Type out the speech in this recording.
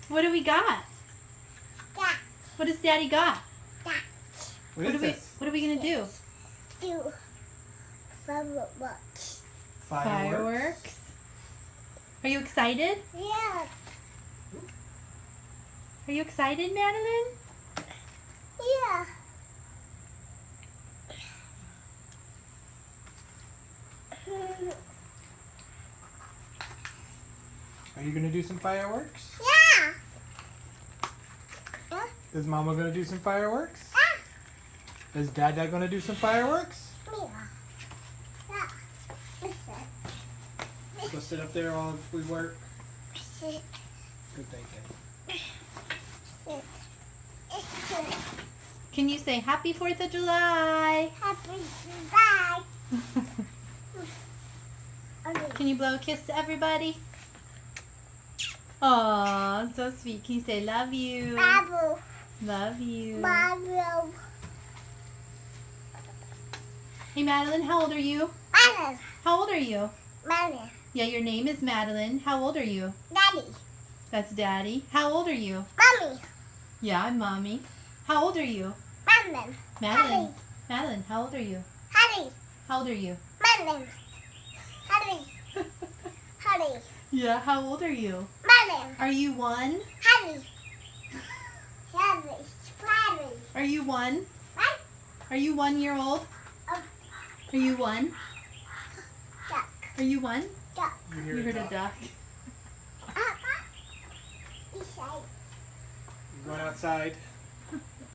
What do we got? That. What does Daddy got? That. What are we gonna do? Do. Fireworks. Fireworks. Are you excited? Yeah. Are you excited, Madeline? Yeah. Are you gonna do some fireworks? Yeah. Is Mama gonna do some fireworks? Yeah. Is Dada gonna do some fireworks? Yeah. Yeah. Listen. Go sit up there while we work. Listen. Good thinking. Listen. Can you say Happy 4th of July? Happy July. Okay. Can you blow a kiss to everybody? Aw, so sweet. Can you say love you? Babu. Love you. Babu. Hey Madeline, how old are you? Babu. How old are you? Babu. Yeah, your name is Madeline. How old are you? Daddy. That's Daddy. How old are you? Mommy. Yeah, I'm Mommy. How old are you? Madeline. Madeline. Madeline, how old are you? Harry. How old are you? Madeline. Harry. Harry. Yeah, how old are you? Madeline. Are you 1? Harry. Harry. Harry. Are you 1? What? Are you 1 year old? Oh. Are you 1? Duck. Are you 1? Duck. You You heard a duck. Inside. You going outside?